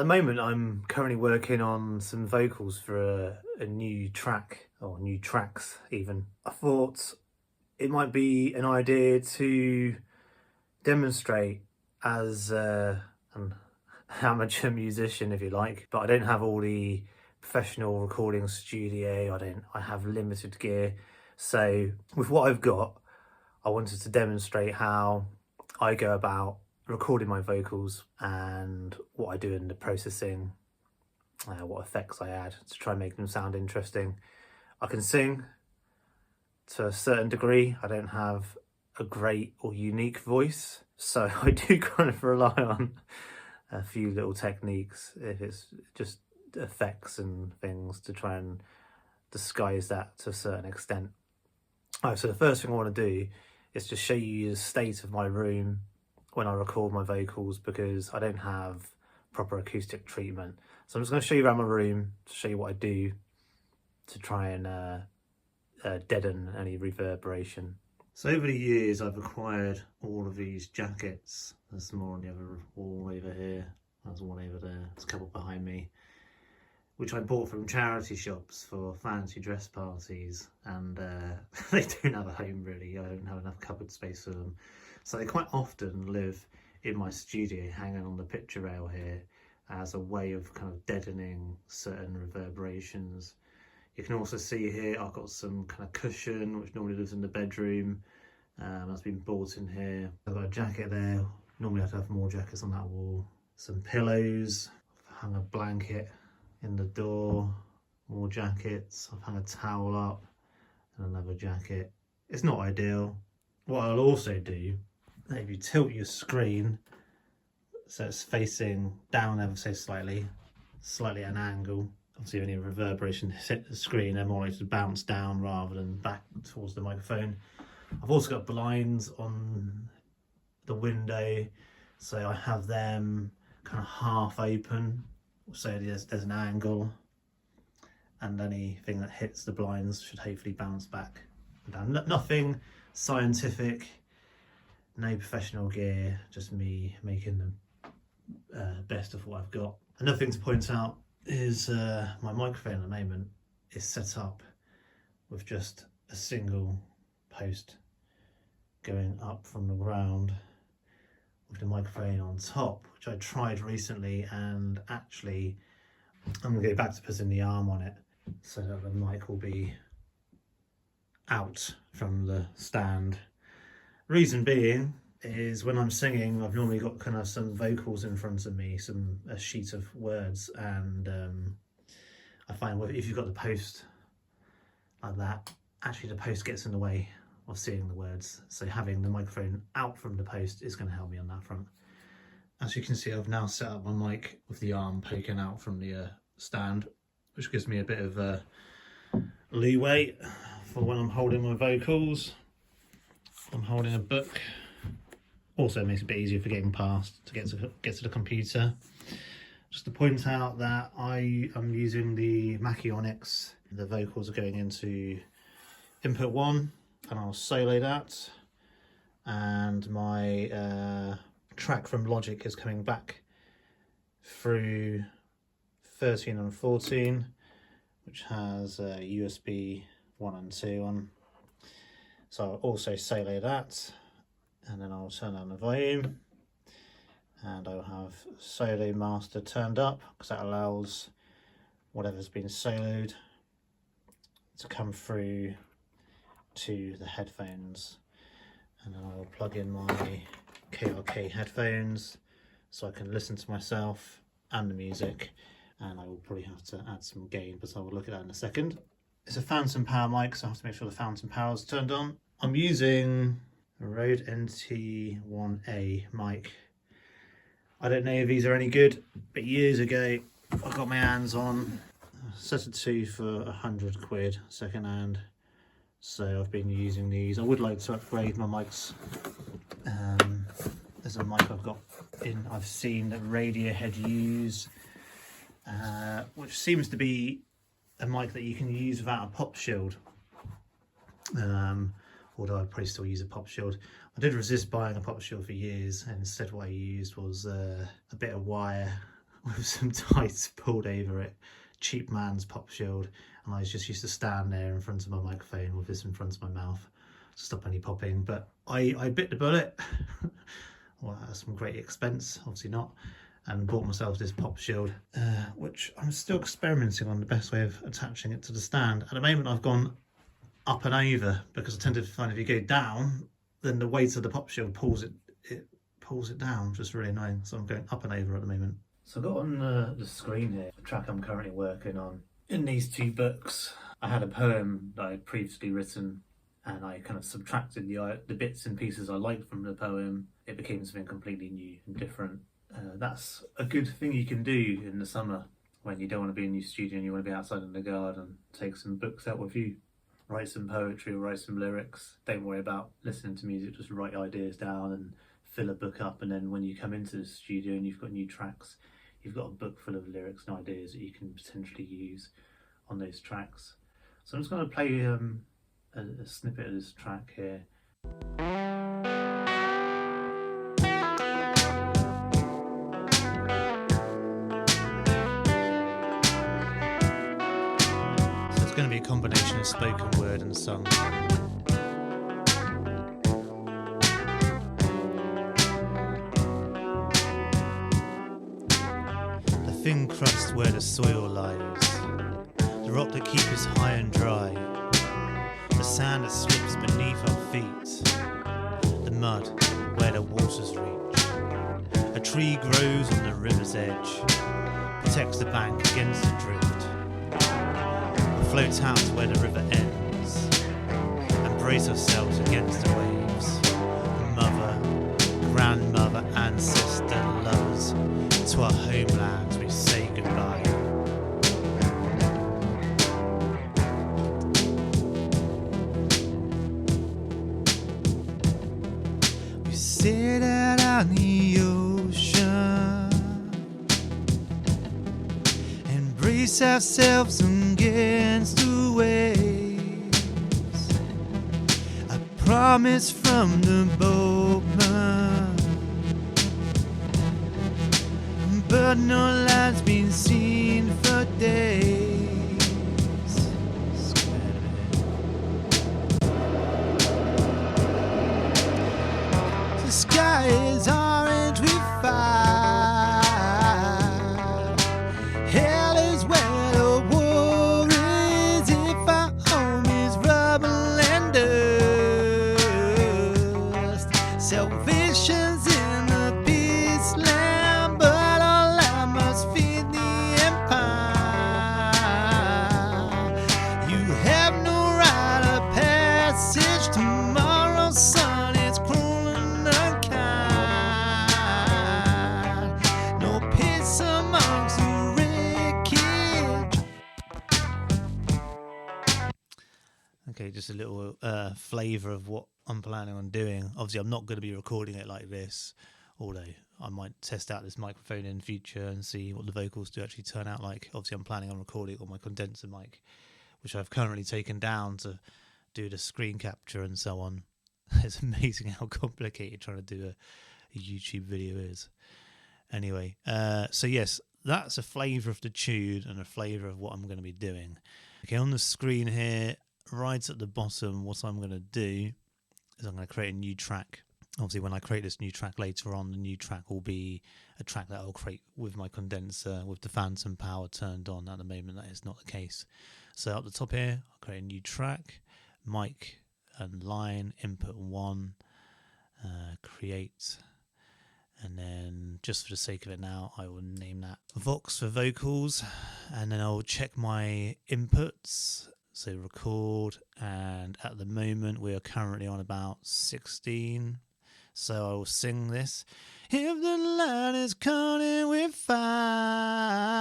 moment I'm currently working on some vocals for a new track, or new tracks even. I thought it might be an idea to demonstrate as an amateur musician, if you like, but I don't have all the professional recording studio. I have limited gear. So with what I've got, I wanted to demonstrate how I go about recording my vocals and what I do in the processing, what effects I add to try and make them sound interesting. I can sing to a certain degree. I don't have a great or unique voice, so I do kind of rely on a few little techniques, if it's just effects and things, to try and disguise that to a certain extent. So the first thing I want to do is just show you the state of my room when I record my vocals, because I don't have proper acoustic treatment. So I'm just going to show you around my room to show you what I do to try and deaden any reverberation. So over the years I've acquired all of these jackets. There's more on the other wall over here, there's one over there, there's a couple behind me, which I bought from charity shops for fancy dress parties, and they don't have a home really. I don't have enough cupboard space for them. So they quite often live in my studio, hanging on the picture rail here, as a way of kind of deadening certain reverberations. You can also see here I've got some kind of cushion, which normally lives in the bedroom. That's been bought in here. I've got a jacket there. Normally I'd have more jackets on that wall. Some pillows. I've hung a blanket in the door. More jackets. I've hung a towel up and another jacket. It's not ideal. What I'll also do, if you tilt your screen so it's facing down ever so slightly at an angle, obviously any reverberation hit the screen, they're more likely to bounce down rather than back towards the microphone. I've also got blinds on the window, so I have them kind of half open, so there's an angle, and anything that hits the blinds should hopefully bounce back down. Nothing scientific, no professional gear, just me making the best of what I've got. Another thing to point out is my microphone at the moment is set up with just a single post going up from the ground with the microphone on top, which I tried recently, and actually I'm going to go back to putting the arm on it so that the mic will be out from the stand. Reason being is when I'm singing, I've normally got kind of some vocals in front of me, a sheet of words, and I find if you've got the post like that, actually the post gets in the way of seeing the words. So having the microphone out from the post is going to help me on that front. As you can see, I've now set up my mic with the arm poking out from the stand, which gives me a bit of leeway for when I'm holding my vocals. I'm holding a book. Also makes it a bit easier for getting past to get to the computer. Just to point out that I am using the Mackie Onyx. The vocals are going into input 1, and I'll solo that. And my track from Logic is coming back through 13 and 14, which has USB 1 and 2 on. So I'll also solo that, and then I'll turn on the volume, and I'll have solo master turned up, because that allows whatever's been soloed to come through to the headphones. And then I'll plug in my KRK headphones so I can listen to myself and the music, and I will probably have to add some gain, but I will look at that in a second. It's a phantom power mic, so I have to make sure the phantom power is turned on. I'm using a Rode NT1A mic. I don't know if these are any good, but years ago I got my hands on a set of 2 for 100 quid second hand. So I've been using these. I would like to upgrade my mics. There's a mic I've seen that Radiohead use, which seems to be a mic that you can use without a pop shield, although I'd probably still use a pop shield. I did resist buying a pop shield for years, and instead what I used was a bit of wire with some tights pulled over it, cheap man's pop shield, and I just used to stand there in front of my microphone with this in front of my mouth to stop any popping. But I bit the bullet. Well, at some great expense, obviously not, and bought myself this pop shield, which I'm still experimenting on the best way of attaching it to the stand. At the moment I've gone up and over, because I tend to find if you go down, then the weight of the pop shield pulls it down, which is really annoying. So I'm going up and over at the moment. So I've got on the screen here the track I'm currently working on. In these two books, I had a poem that I had previously written, and I kind of subtracted the bits and pieces I liked from the poem. It became something completely new and different. That's a good thing you can do in the summer when you don't want to be in your studio and you want to be outside in the garden. Take some books out with you. Write some poetry or write some lyrics. Don't worry about listening to music, just write ideas down and fill a book up, and then when you come into the studio and you've got new tracks, you've got a book full of lyrics and ideas that you can potentially use on those tracks. So I'm just going to play a snippet of this track here. So it's going to be a combination of spoken word and song. Thin crust where the soil lies, the rock that keeps us high and dry, the sand that slips beneath our feet, the mud where the waters reach. A tree grows on the river's edge, protects the bank against the drift. We float out to where the river ends and brace ourselves against the waves. Mother, grandmother, ancestor, lovers, to our homelands we say goodbye. We sit out on the ocean and brace ourselves against the waves. A promise from the boatman, but no land's been seen for days. The sky is orange with fire. Hell is where the war is. If our home is rubble and dust, salvation's in the peace land, but feed the empire. You have no right of passage. Tomorrow's sun is cruel and unkind. No peace amongst the wreckage. Okay, just a little flavour of what I'm planning on doing. Obviously, I'm not going to be recording it like this, although I might test out this microphone in future and see what the vocals do actually turn out like. Obviously, I'm planning on recording on my condenser mic, which I've currently taken down to do the screen capture and so on. It's amazing how complicated trying to do a YouTube video is. Anyway, so yes, that's a flavour of the tune and a flavour of what I'm going to be doing. Okay, on the screen here, right at the bottom, what I'm going to do is I'm going to create a new track. Obviously, when I create this new track later on, the new track will be a track that I'll create with my condenser, with the phantom power turned on. At the moment, that is not the case. So up the top here, I'll create a new track, mic and line, input 1, create, and then just for the sake of it now, I will name that Vox for vocals, and then I'll check my inputs. So record, and at the moment we are currently on about 16. So I will sing this. If the land is coming with fire,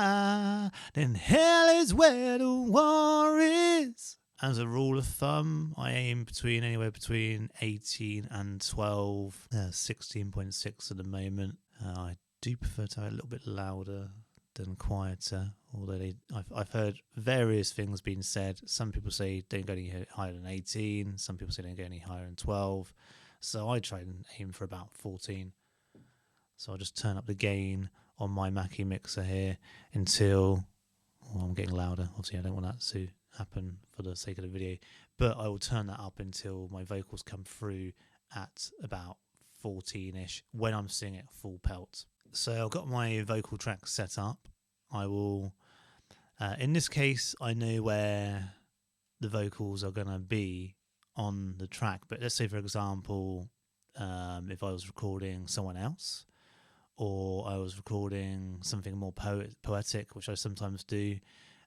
then hell is where the war is. As a rule of thumb, I aim anywhere between 18 and 12, 16.6 at the moment. I do prefer to have it a little bit louder than quieter, although I've heard various things being said. Some people say don't go any higher than 18, some people say don't go any higher than 12. So I try and aim for about 14. So I'll just turn up the gain on my Mackie mixer here until... Oh, I'm getting louder. Obviously, I don't want that to happen for the sake of the video. But I will turn that up until my vocals come through at about 14-ish when I'm singing at full pelt. So I've got my vocal track set up. I will... in this case, I know where the vocals are going to be on the track. But let's say, for example, if I was recording someone else, or I was recording something more poetic, which I sometimes do,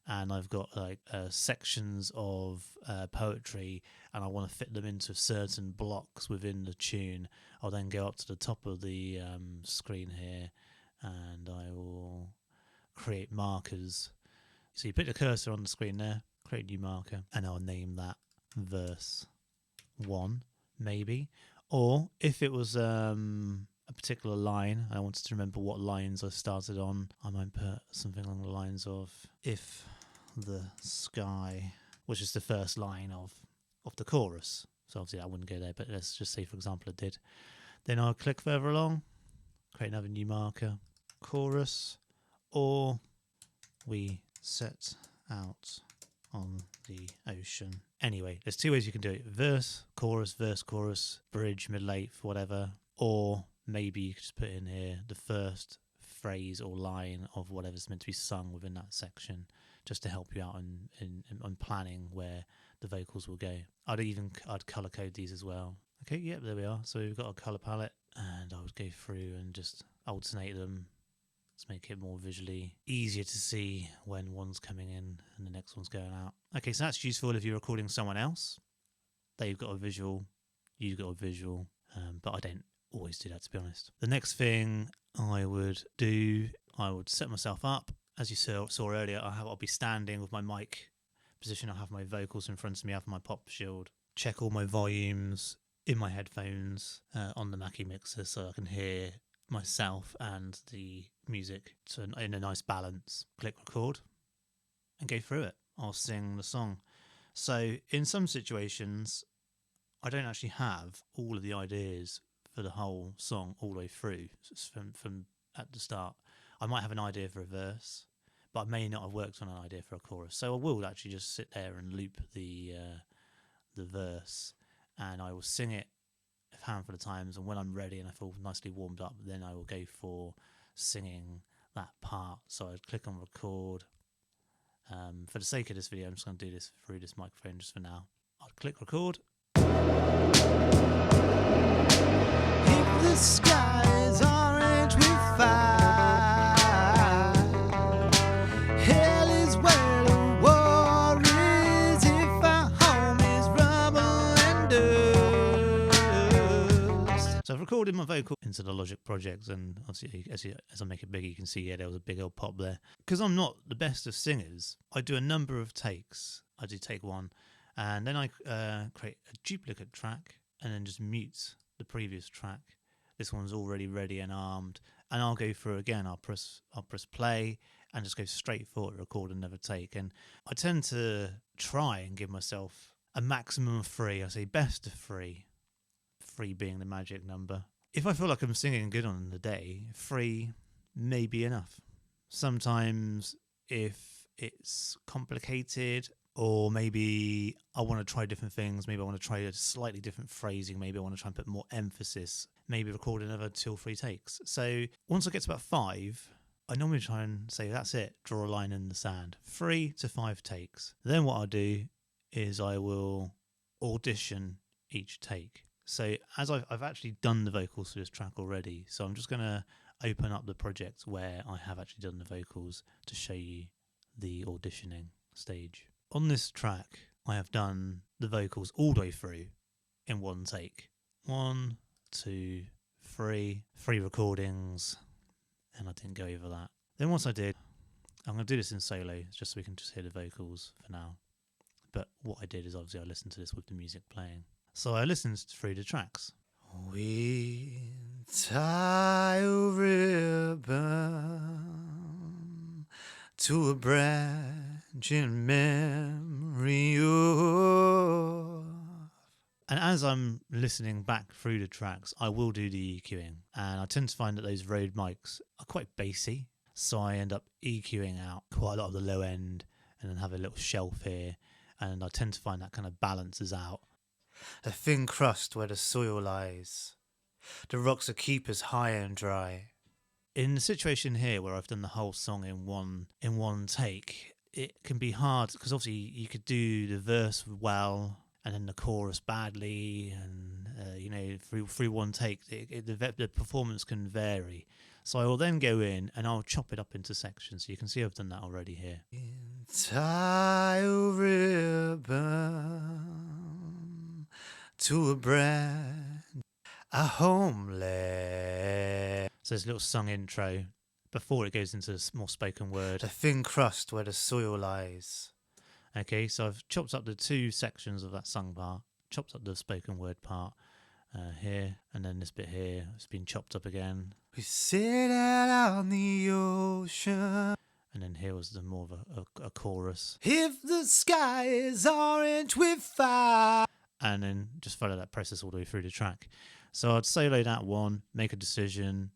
and I've got like sections of poetry, and I want to fit them into certain blocks within the tune, I'll then go up to the top of the screen here, and I will create markers. So you put the cursor on the screen there, create a new marker, and I'll name that verse 1, maybe. Or if it was a particular line, I wanted to remember what lines I started on, I might put something along the lines of, if the sky, which is the first line of the chorus. So obviously that wouldn't go there, but let's just say, for example, it did. Then I'll click further along, create another new marker, chorus, or we set out on the ocean. Anyway, there's 2 ways you can do it: verse, chorus, bridge, middle eighth, whatever. Or maybe you could just put in here the first phrase or line of whatever's meant to be sung within that section, just to help you out in planning where the vocals will go. I'd colour code these as well. Okay, yep, there we are. So we've got a colour palette, and I would go through and just alternate them to make it more visually easier to see when one's coming in and the next one's going out. Okay, so that's useful if you're recording someone else. They've got a visual, you've got a visual, but I don't always do that, to be honest. The next thing I would do, I would set myself up. As you saw earlier, I'll be standing with my mic position. I have my vocals in front of me, I have my pop shield, check all my volumes in my headphones on the Mackie mixer, so I can hear myself and the music in a nice balance. Click record and go through it. I'll sing the song. So in some situations, I don't actually have all of the ideas for the whole song all the way through from at the start. I might have an idea for a verse, but I may not have worked on an idea for a chorus. So I will actually just sit there and loop the verse, and I will sing it a handful of times, and when I'm ready and I feel nicely warmed up, then I will go for singing that part. So I'd click on record. For the sake of this video, I'm just going to do this through this microphone just for now. I'd click record. If the sky is orange with fire, hell is where the war is. If our home is rubble and dust. So I've recorded my vocal into the Logic project, and obviously as I make it bigger, you can see there was a big old pop there. Because I'm not the best of singers, I do a number of takes. I do take 1, and then I create a duplicate track, and then just mute the previous track. This one's already ready and armed, and I'll go through again. I'll press play and just go straight for it, record another take. And I tend to try and give myself a maximum of 3. I say best of 3, 3 being the magic number. If I feel like I'm singing good on the day, 3 may be enough. Sometimes if it's complicated, or maybe I want to try different things, maybe I want to try a slightly different phrasing, maybe I want to try and put more emphasis, maybe record another 2 or 3 takes. So once I get to about 5, I normally try and say, that's it, draw a line in the sand. 3 to 5 takes. Then what I'll do is I will audition each take. So as I've actually done the vocals for this track already, so I'm just going to open up the project where I have actually done the vocals to show you the auditioning stage. On this track, I have done the vocals all the way through in 1 take. 1, 2, 3 recordings, and I didn't go over that. Then once I did, I'm going to do this in solo, just so we can just hear the vocals for now. But what I did is obviously I listened to this with the music playing. So I listened through the tracks. We tie a ribbon to a branch in memory of And as I'm listening back through the tracks, I will do the EQing. And I tend to find that those Rode mics are quite bassy. So I end up EQing out quite a lot of the low end and then have a little shelf here. And I tend to find that kind of balances out. A thin crust where the soil lies. The rocks that keep us high and dry. In the situation here where I've done the whole song in one take, it can be hard because obviously you could do the verse well and then the chorus badly, and through one take, the performance can vary. So I will then go in and I'll chop it up into sections. So you can see I've done that already here. Untitled ribbon to a brand, a homeless. So there's a little sung intro before it goes into more spoken word. A thin crust where the soil lies. Okay, so I've chopped up the two sections of that sung part, chopped up the spoken word part here, and then this bit here has been chopped up again. We sit out on the ocean. And then here was the more of a chorus. If the sky is orange with fire. And then just follow that process all the way through the track. So I'd solo that one, make a decision,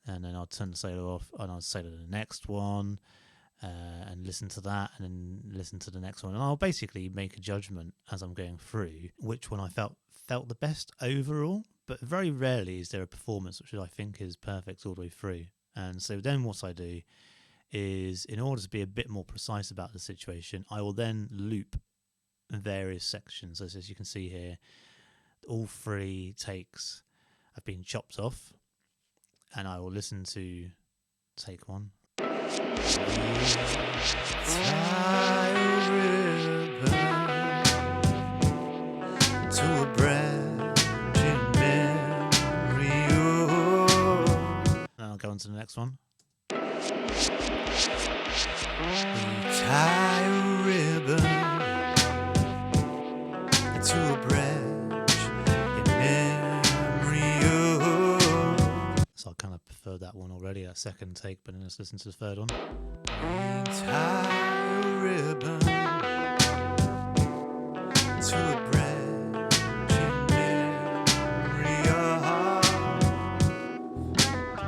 and then I'd turn the solo off, and I'd solo the next one, and listen to that, and then listen to the next one. And I'll basically make a judgment as I'm going through which one I felt the best overall. But very rarely is there a performance which I think is perfect all the way through. And so then what I do is, in order to be a bit more precise about the situation, I will then loop various sections. As you can see here, all 3 takes have been chopped off, and I will listen to take 1. To a branch in memory. And I'll go on to the next one. Tie a ribbon to a branch in memory. So I kind of preferred that one already, that second take, but then let's listen to the third one. Tie a ribbon to a branch in memory.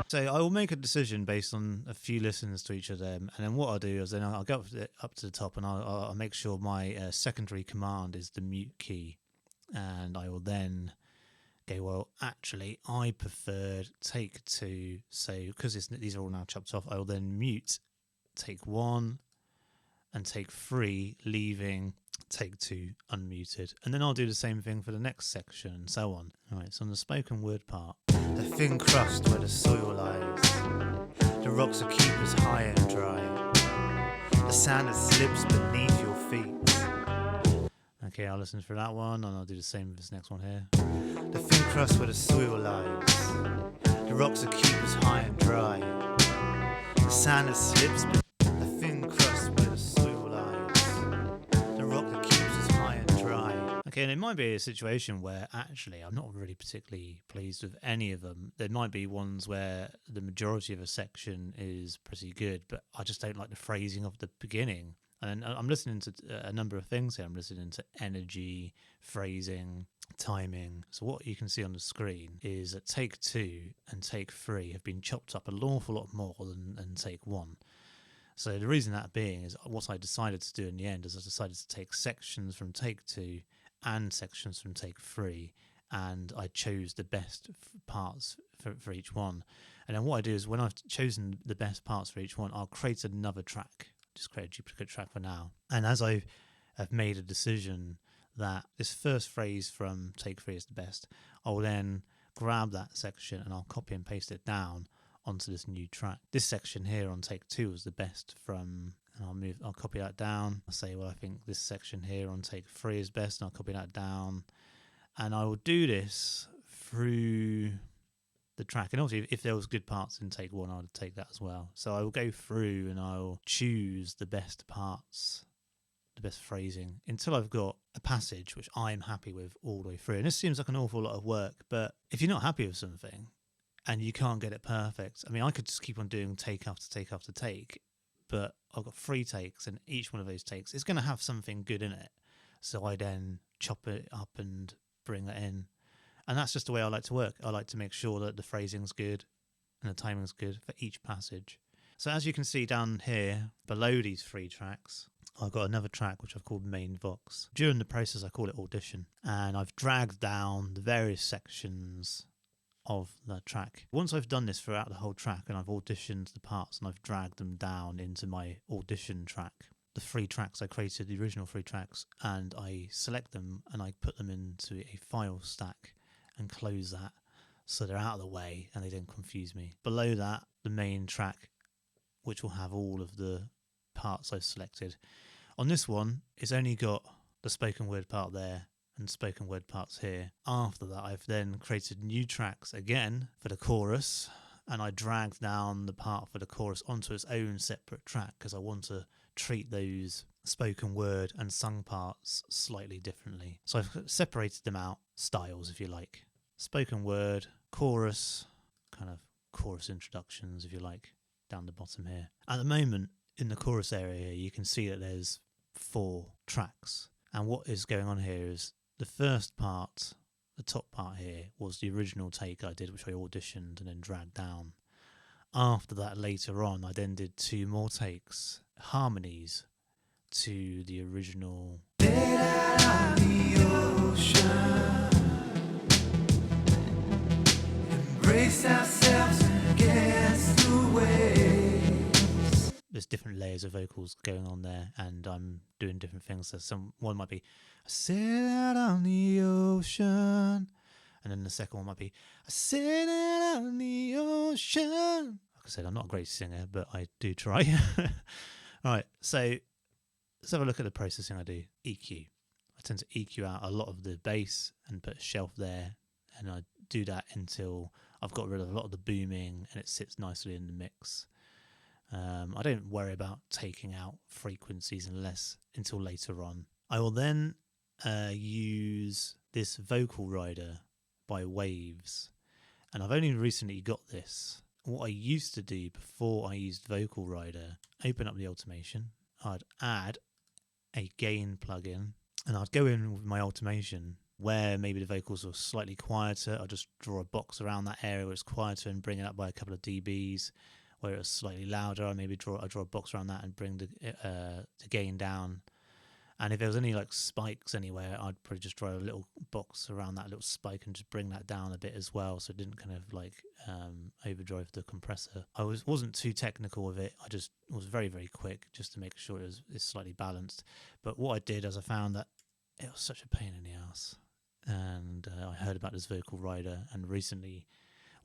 So I will make a decision based on a few listens to each of them, and then what I'll do is then I'll go up to the top, and I'll make sure my secondary command is the mute key, and I will then go, well, actually, I preferred take 2, so because these are all now chopped off, I will then mute take 1 and take 3, leaving take 2 unmuted. And then I'll do the same thing for the next section and so on. All right, so on the spoken word part. The thin crust where the soil lies, the rocks that keep us high and dry, the sand that slips beneath your feet. Okay, I'll listen for that one, and I'll do the same with this next one here. The thin crust where the soil lies, the rocks that keep us high and dry, the sand that slips beneath. The thin crust where the soil lies, the rock that keeps us high and dry. Okay, and it might be a situation where actually I'm not really particularly pleased with any of them. There might be ones where the majority of a section is pretty good, but I just don't like the phrasing of the beginning. And I'm listening to a number of things here. I'm listening to energy, phrasing, timing. So what you can see on the screen is that take 2 and take 3 have been chopped up an awful lot more than take 1. So the reason that being is what I decided to do in the end is I decided to take sections from take 2 and sections from take 3, and I chose the best parts for each one. And then what I do is when I've chosen the best parts for each one, I'll create another track, just create a duplicate track for now. And as I have made a decision that this first phrase from take 3 is the best, I'll then grab that section and I'll copy and paste it down onto this new track. This section here on take 2 is the best from, and I'll copy that down. I'll say, well, I think this section here on take 3 is best, and I'll copy that down. And I will do this through the track. And obviously, if there was good parts in take 1, I would take that as well. So I will go through and I'll choose the best parts, the best phrasing, until I've got a passage which I'm happy with all the way through. And this seems like an awful lot of work, but if you're not happy with something and you can't get it perfect, I mean, I could just keep on doing take after take after take, but I've got 3 takes, and each one of those takes is going to have something good in it. So I then chop it up and bring that in. And that's just the way I like to work. I like to make sure that the phrasing's good and the timing's good for each passage. So as you can see down here, below these 3 tracks, I've got another track which I've called Main Vox. During the process, I call it Audition, and I've dragged down the various sections of the track. Once I've done this throughout the whole track and I've auditioned the parts and I've dragged them down into my audition track, the 3 tracks I created, the original 3 tracks, and I select them and I put them into a file stack and close that so they're out of the way and they don't confuse me. Below that, the main track, which will have all of the parts I've selected. On this one, it's only got the spoken word part there and spoken word parts here. After that, I've then created new tracks again for the chorus, and I dragged down the part for the chorus onto its own separate track because I want to treat those spoken word and sung parts slightly differently. So I've separated them out, styles if you like. Spoken word, chorus, kind of chorus introductions if you like, down the bottom here. At the moment, in the chorus area, you can see that there's 4 tracks. And what is going on here is the first part, the top part here, was the original take I did, which I auditioned and then dragged down. After that, later on, I then did 2 more takes, harmonies, to the original. Dead out on the ocean, embrace ourselves against the waves. There's different layers of vocals going on there, and I'm doing different things. So one might be, I sail out on the ocean, and then the second one might be, I sail out on the ocean. Like I said, I'm not a great singer, but I do try. Alright, so let's have a look at the processing I do. EQ. I tend to EQ out a lot of the bass and put a shelf there, and I do that until I've got rid of a lot of the booming and it sits nicely in the mix. I don't worry about taking out frequencies until later on. I will then use this vocal rider by Waves, and I've only recently got this. What I used to do before I used vocal rider, open up the automation, I'd add a gain plugin, and I'd go in with my automation where maybe the vocals were slightly quieter. I'll just draw a box around that area where it's quieter and bring it up by a couple of dBs. Where it was slightly louder, I maybe draw a box around that and bring the gain down. And if there was any like spikes anywhere, I'd probably just draw a little box around that little spike and just bring that down a bit as well, so it didn't kind of like overdrive the compressor. I wasn't too technical with it. I just was very, very quick just to make sure it's slightly balanced. But what I did is I found that it was such a pain in the ass, and I heard about this vocal rider, and recently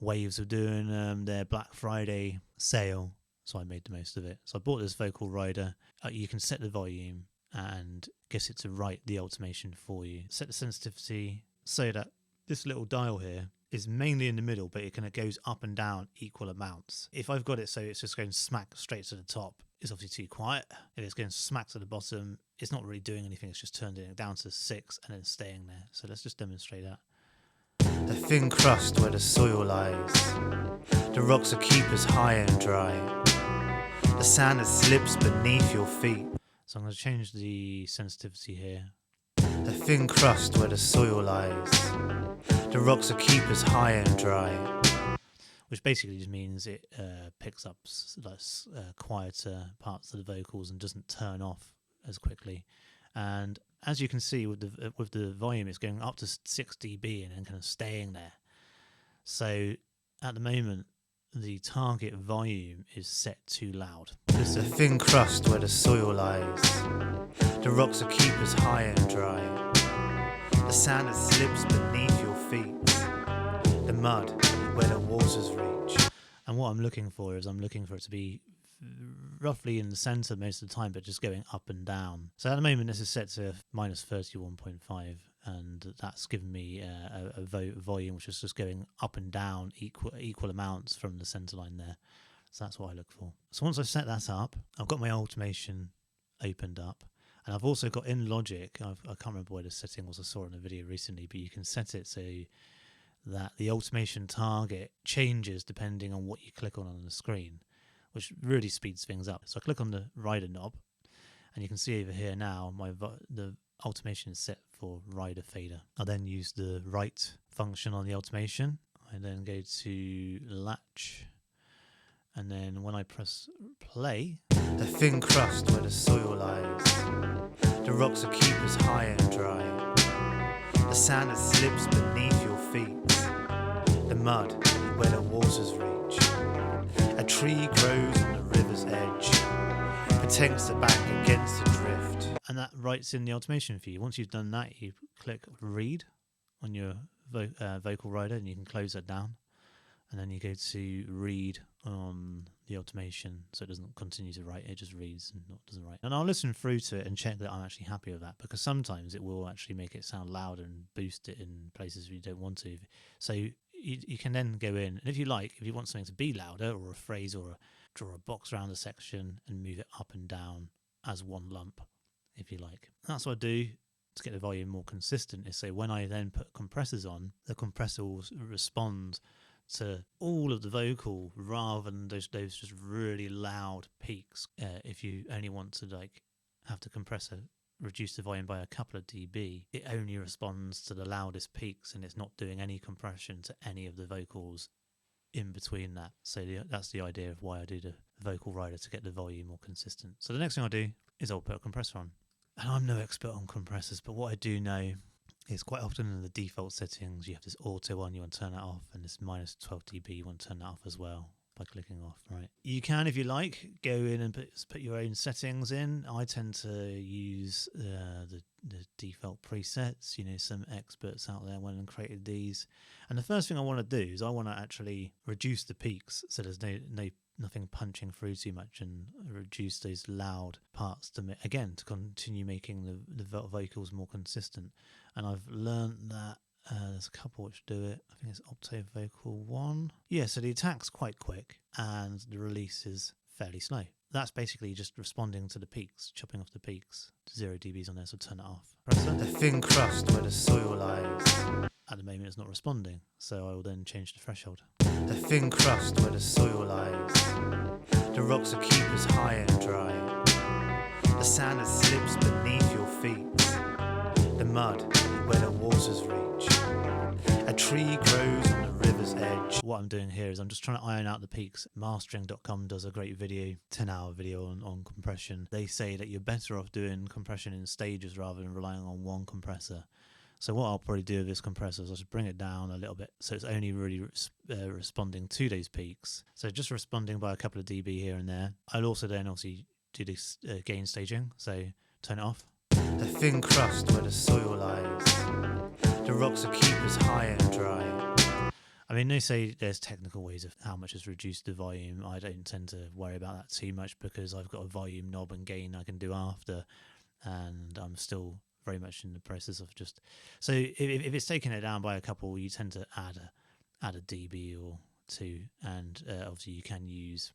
Waves were doing their Black Friday sale, so I made the most of it. So I bought this vocal rider. You can set the volume and guess it to write the automation for you. Set the sensitivity so that this little dial here is mainly in the middle, but it kind of goes up and down equal amounts. If I've got it so it's just going smack straight to the top, it's obviously too quiet. If it's going smack to the bottom, it's not really doing anything. It's just turning it down to 6 and then staying there. So let's just demonstrate that. The thin crust where the soil lies, the rocks are keepers high and dry, the sand that slips beneath your feet. So I'm going to change the sensitivity here. The thin crust where the soil lies, the rocks are keepers high and dry, which basically just means it picks up quieter parts of the vocals and doesn't turn off as quickly. And as you can see with the volume, it's going up to 6 dB and then kind of staying there. So at the moment, the target volume is set too loud. There's a thin crust where the soil lies, the rocks are keepers high and dry, the sand that slips beneath your feet, the mud where the waters reach. And what I'm looking for is I'm looking for it to be roughly in the centre most of the time, but just going up and down. So at the moment this is set to minus 31.5, and that's given me a volume which is just going up and down equal amounts from the centre line there. So that's what I look for. So once I've set that up, I've got my automation opened up, and I've also got in Logic, I can't remember where the setting was, I saw it in a video recently, but you can set it so that the automation target changes depending on what you click on the screen, which really speeds things up. So I click on the rider knob, and you can see over here now the automation is set for rider fader. I then use the write function on the automation. I then go to latch, and then when I press play, the thin crust where the soil lies, the rocks will keep us high and dry, the sand that slips beneath your feet, the mud where the waters reach, a tree grows on the river's edge, protects the bank against the drift. And that writes in the automation for you. Once you've done that, you click read on your vocal rider, and you can close that down. And then you go to read on the automation, so it doesn't continue to write, it just reads and doesn't write. And I'll listen through to it and check that I'm actually happy with that, because sometimes it will actually make it sound louder and boost it in places where you don't want to. So you can then go in, and if you want something to be louder, or a phrase, or draw a box around a section and move it up and down as one lump, if you like. That's what I do to get the volume more consistent, is say when I then put compressors on, the compressor will respond to all of the vocal rather than those just really loud peaks. If you only want to have the compressor reduce the volume by a couple of dB, it only responds to the loudest peaks, and it's not doing any compression to any of the vocals in between that. So that's the idea of why I do the vocal rider, to get the volume more consistent. So the next thing I do is I'll put a compressor on. And I'm no expert on compressors, but what I do know is quite often in the default settings you have this auto on, you want to turn that off, and this minus 12 dB, you want to turn that off as well by clicking off, right? You can, if you like, go in and put your own settings in. I tend to use the default presets. Some experts out there went and created these. And the first thing I want to do is I want to actually reduce the peaks, so there's nothing punching through too much, and reduce those loud parts to continue making the vocals more consistent. And I've learned that there's a couple which do it. I think it's Octave Vocal 1. Yeah, so the attack's quite quick and the release is fairly slow. That's basically just responding to the peaks, chopping off the peaks. 0 dBs on there, so turn it off. The thin crust where the soil lies. At the moment it's not responding, so I will then change the threshold. The thin crust where the soil lies, the rocks will keep us high and dry, the sand that slips beneath your feet, the mud where the waters reach, a tree grows on the river's edge. What I'm doing here is I'm just trying to iron out the peaks. Mastering.com does a great video, 10-hour video on compression. They say that you're better off doing compression in stages rather than relying on one compressor. So what I'll probably do with this compressor is I'll just bring it down a little bit, so it's only really responding to those peaks. So just responding by a couple of dB here and there. I'll also then obviously do this gain staging, so turn it off. The thin crust where the soil lies, the rocks will keep us high and dry. I mean, they say there's technical ways of how much has reduced the volume. I don't tend to worry about that too much, because I've got a volume knob and gain I can do after, and I'm still very much in the process of just. So if it's taking it down by a couple, you tend to add a dB or two, and obviously you can use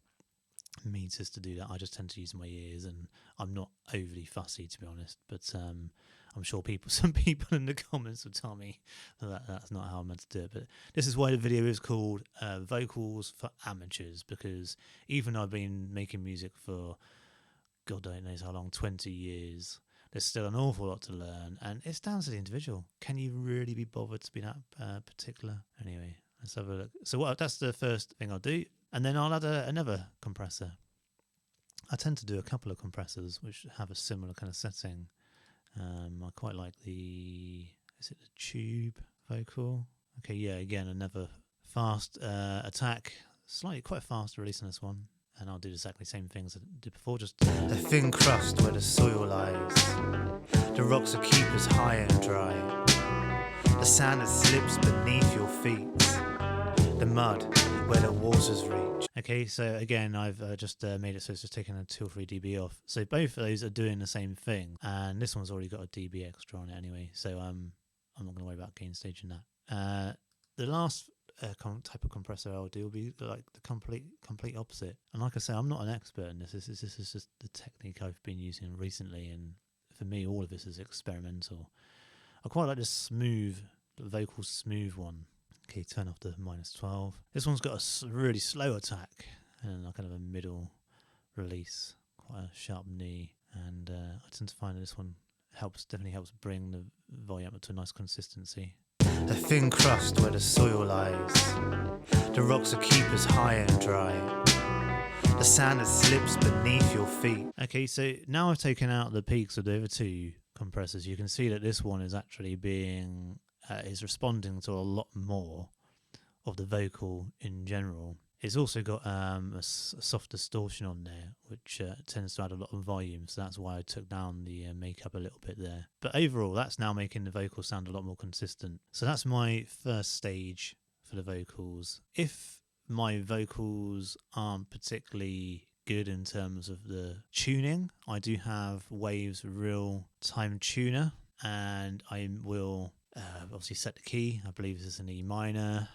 meters to do that. I just tend to use my ears, and I'm not overly fussy, to be honest, but I'm sure some people in the comments will tell me that's not how I'm meant to do it. But this is why the video is called Vocals for Amateurs, because even though I've been making music for God don't knows how long, 20 years, there's still an awful lot to learn, and it's down to the individual. Can you really be bothered to be that particular? Anyway, let's have a look. So that's the first thing I'll do, and then I'll add another compressor. I tend to do a couple of compressors which have a similar kind of setting. I quite like is it the tube vocal? Okay, yeah, again, another fast attack, quite fast release on this one. And I'll do exactly the same things I did before, just the thin crust where the soil lies, the rocks will keep us high and dry, the sand that slips beneath your feet, the mud where the waters reach. Okay, so again, I've just made it so it's just taking a 2 or 3 dB off. So both of those are doing the same thing, and this one's already got a dB extra on it anyway, so I'm not going to worry about gain staging that. The last type of compressor I'll do will be like the complete opposite. And like I say, I'm not an expert in this. This is just the technique I've been using recently, and for me, all of this is experimental. I quite like the vocal smooth one. Okay, turn off the minus 12. This one's got a really slow attack and kind of a middle release, quite a sharp knee, and I tend to find this one definitely helps bring the volume up to a nice consistency. A thin crust where the soil lies. The rocks are keepers high and dry. The sand that slips beneath your feet. Okay, so now I've taken out the peaks of the other two compressors. You can see that this one is actually is responding to a lot more of the vocal in general. It's also got a soft distortion on there, which tends to add a lot of volume, so that's why I took down the makeup a little bit there. But overall, that's now making the vocals sound a lot more consistent. So that's my first stage for the vocals. If my vocals aren't particularly good in terms of the tuning, I do have Wave's Real Time Tuner, and I will obviously set the key. I believe this is an E minor.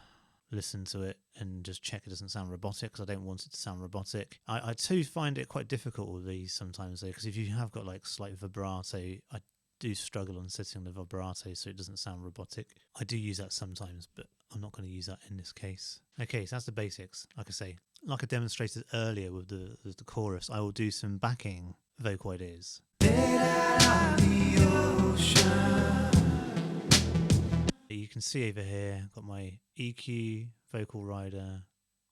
Listen to it and just check it doesn't sound robotic, because I don't want it to sound robotic. I too find it quite difficult with these sometimes though, because if you have got like slight vibrato, I do struggle on setting the vibrato so it doesn't sound robotic. I do use that sometimes, but I'm not going to use that in this case. Okay, so that's the basics. Like I say, like I demonstrated earlier with the chorus, I will do some backing vocal ideas. You can see over here, I've got my EQ, vocal rider.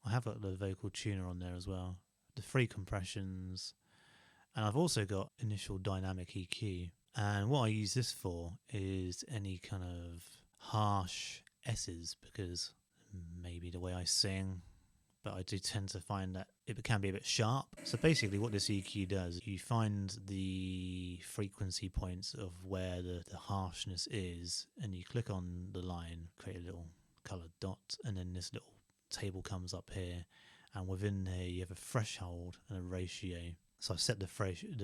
I have got the vocal tuner on there as well. The free compressions. And I've also got initial dynamic EQ. And what I use this for is any kind of harsh S's, because maybe the way I sing, but I do tend to find that it can be a bit sharp. So basically what this EQ does, you find the frequency points of where the harshness is, and you click on the line, create a little coloured dot, and then this little table comes up here, and within there you have a threshold and a ratio. So I've set the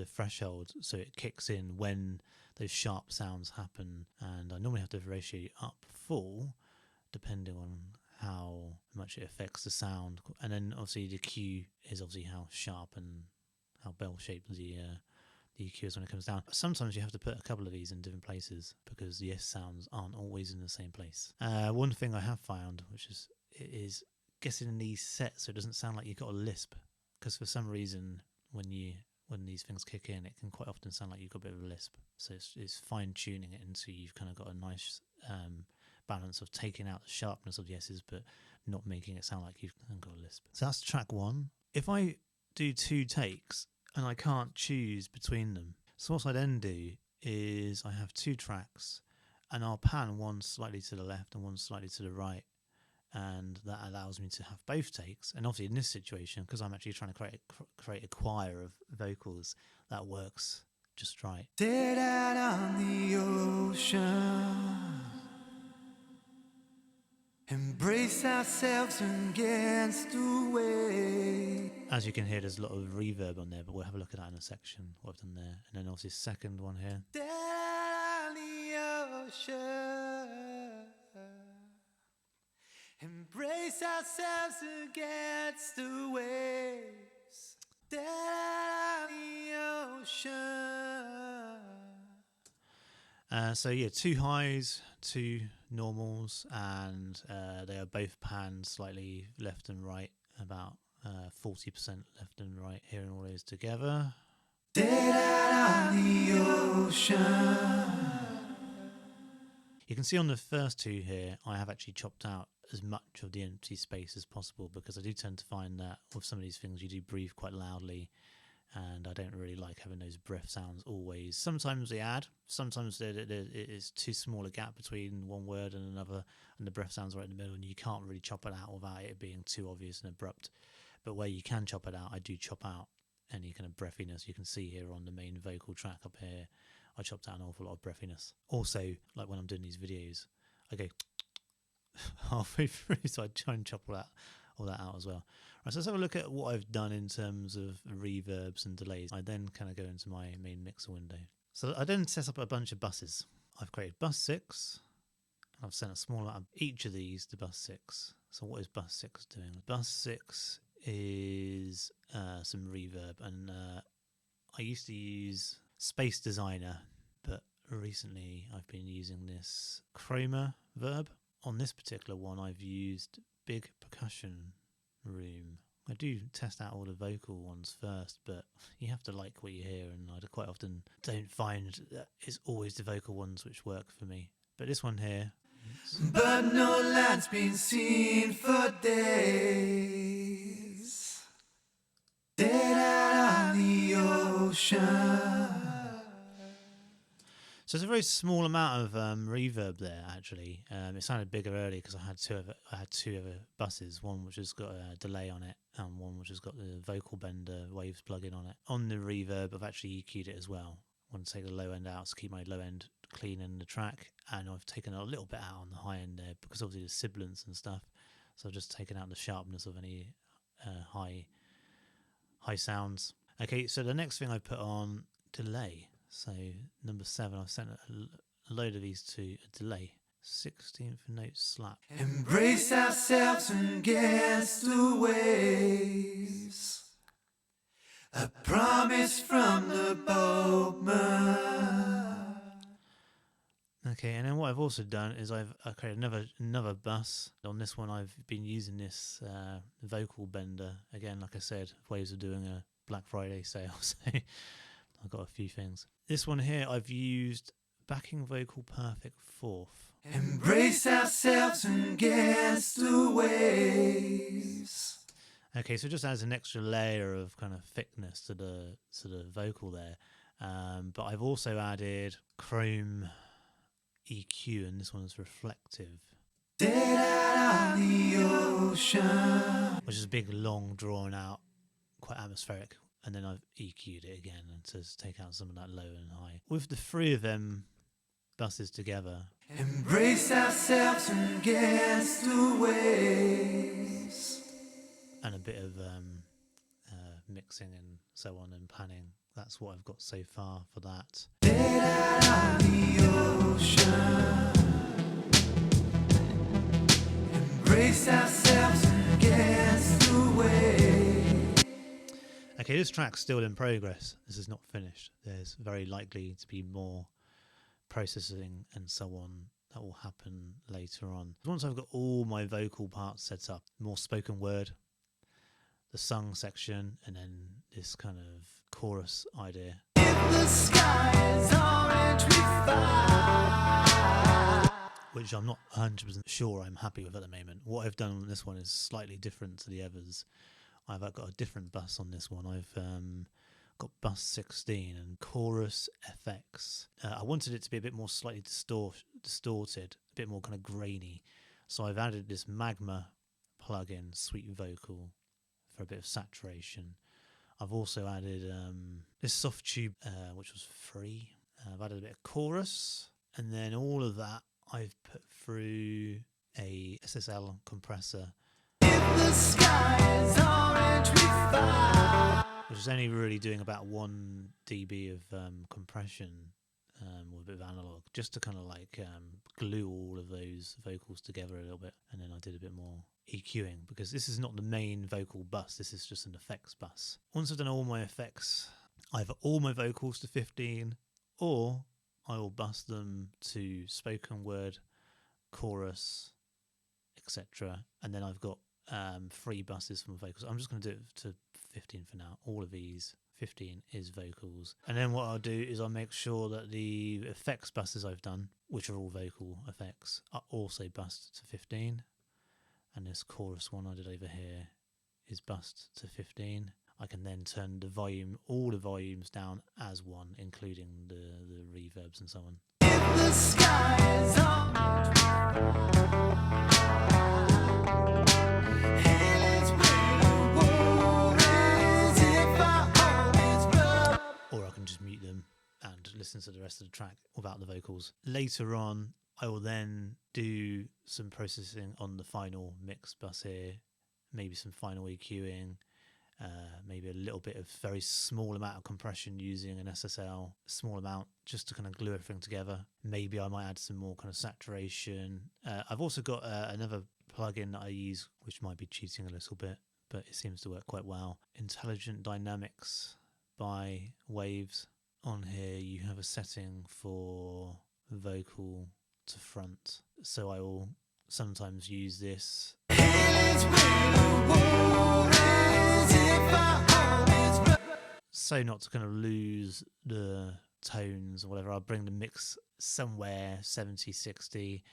threshold so it kicks in when those sharp sounds happen, and I normally have the ratio up full depending on how much it affects the sound. And then obviously the Q is obviously how sharp and how bell-shaped the EQ is when it comes down. Sometimes you have to put a couple of these in different places because the S sounds aren't always in the same place. One thing I have found, which is getting these set so it doesn't sound like you've got a lisp, because for some reason when these things kick in, it can quite often sound like you've got a bit of a lisp. So it's fine-tuning it until you've kind of got a nice balance of taking out the sharpness of the S's but not making it sound like you've got a lisp. So that's track one. If I do 2 takes and I can't choose between them, so what I then do is I have 2 tracks and I'll pan one slightly to the left and one slightly to the right, and that allows me to have both takes. And obviously in this situation, because I'm actually trying to create a choir of vocals, that works just right. Dead out on the ocean, embrace ourselves against the wave. As you can hear, there's a lot of reverb on there, but we'll have a look at that in a section, what I've done there. And then obviously second one here. Dead out on the ocean, embrace ourselves against the waves. Dead out on the ocean. So yeah, 2 highs, 2 normals, and they are both panned slightly left and right, about 40% left and right, hearing all those together. Dead out on the ocean. You can see on the first 2 here, I have actually chopped out as much of the empty space as possible, because I do tend to find that with some of these things you do breathe quite loudly, and I don't really like having those breath sounds always. Sometimes they add, sometimes it is too small a gap between one word and another, and the breath sounds right in the middle, and you can't really chop it out without it being too obvious and abrupt. But where you can chop it out, I do chop out any kind of breathiness. You can see here on the main vocal track up here, I chopped out an awful lot of breathiness. Also, like when I'm doing these videos, I go halfway through, so I try and chop all that out as well. Right, so let's have a look at what I've done in terms of reverbs and delays. I then kind of go into my main mixer window. So I then set up a bunch of buses. I've created bus 6. I've sent a small amount of each of these to bus 6. So what is bus 6 doing? Bus 6 is some reverb, and I used to use Space Designer, but recently I've been using this Chroma Verb. On this particular one, I've used Big Percussion Room, I do test out all the vocal ones first, but you have to like what you hear, and I quite often don't find that it's always the vocal ones which work for me. But this one here... But no land's been seen for days, dead out on the ocean. So it's a very small amount of reverb there, actually. It sounded bigger earlier because I had two other buses, one which has got a delay on it and one which has got the vocal bender waves plug-in on it. On the reverb, I've actually EQ'd it as well. I want to take the low end out to keep my low end clean in the track, and I've taken a little bit out on the high end there because obviously the sibilance and stuff. So I've just taken out the sharpness of any high sounds. Okay, so the next thing I put on, delay. So number 7, I've sent a load of these to a delay. 16th note slap. Embrace ourselves against the waves, a promise from the boatman. Okay, and then what I've also done is I've created another bus. On this one I've been using this vocal bender. Again, like I said, Waves are doing a Black Friday sale, so I've got a few things. This one here I've used backing vocal perfect 4th. Embrace ourselves against the waves. Okay, so it just adds an extra layer of kind of thickness to the vocal there. But I've also added chrome EQ, and this one's reflective. Dead out on the ocean. Which is a big, long, drawn out, quite atmospheric. And then I've EQ'd it again and to take out some of that low and high. With the 3 of them buses together. Embrace ourselves against the waves. And a bit of mixing and so on and panning. That's what I've got so far for that. Dead out on the ocean. Embrace ourselves against the waves. Okay, this track's still in progress. This is not finished. There's very likely to be more processing and so on that will happen later on. Once I've got all my vocal parts set up, more spoken word, the sung section, and then this kind of chorus idea. If the sky is orange, we fly. Which I'm not 100% sure I'm happy with at the moment. What I've done on this one is slightly different to the others. I've got a different bus on this one. I've got bus 16 and chorus FX. I wanted it to be a bit more slightly distorted, a bit more kind of grainy. So I've added this Magma plugin, Sweet Vocal, for a bit of saturation. I've also added this soft tube, which was free. I've added a bit of chorus, and then all of that I've put through a SSL compressor. The sky is orange, we fly. Which is only really doing about 1 dB of compression with a bit of analog, just to kind of like glue all of those vocals together a little bit. And then I did a bit more EQing, because this is not the main vocal bus, this is just an effects bus. Once I've done all my effects, either all my vocals to 15, or I will bus them to spoken word, chorus, etc. And then I've got 3 buses from vocals. I'm just going to do it to 15 for now. All of these 15 is vocals. And then what I'll do is I'll make sure that the effects buses I've done, which are all vocal effects, are also bussed to 15. And this chorus one I did over here is bussed to 15. I can then turn the volume, all the volumes down as 1, including the reverbs and so on. The sky is orange. Or I can just mute them and listen to the rest of the track without the vocals. Later on, I will then do some processing on the final mix bus here, maybe some final EQing, maybe a little bit of very small amount of compression using an SSL, small amount just to kind of glue everything together. Maybe I might add some more kind of saturation. I've also got another plugin that I use, which might be cheating a little bit, but it seems to work quite well. Intelligent Dynamics by Waves. On here you have a setting for vocal to front, so I will sometimes use this. So not to kind of lose the tones or whatever, I'll bring the mix somewhere 70-60,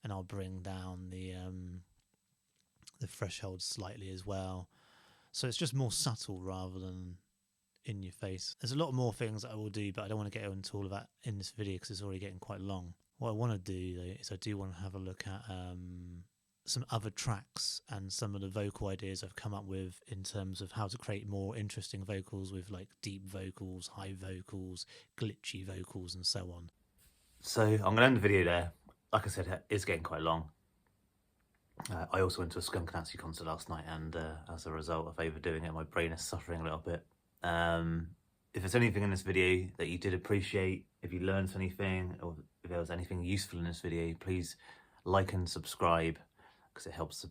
and I'll bring down the threshold slightly as well. So it's just more subtle rather than in your face. There's a lot more things that I will do, but I don't want to get into all of that in this video because it's already getting quite long. What I want to do though is I do want to have a look at some other tracks and some of the vocal ideas I've come up with in terms of how to create more interesting vocals with like deep vocals, high vocals, glitchy vocals and so on. So I'm going to end the video there. Like I said, it's getting quite long. I also went to a Skunk Nancy concert last night, and as a result of overdoing it, my brain is suffering a little bit. If there's anything in this video that you did appreciate, if you learned anything, or if there was anything useful in this video, please like and subscribe, because it helps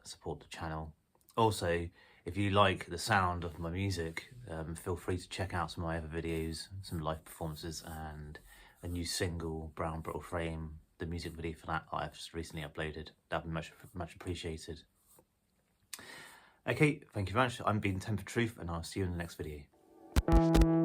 support the channel. Also, if you like the sound of my music, feel free to check out some of my other videos, some live performances, and a new single, Brown Brittle Frame, the music video for that I've just recently uploaded. That'd be much appreciated. Okay, thank you very much. I'm being Temper Truth, and I'll see you in the next video.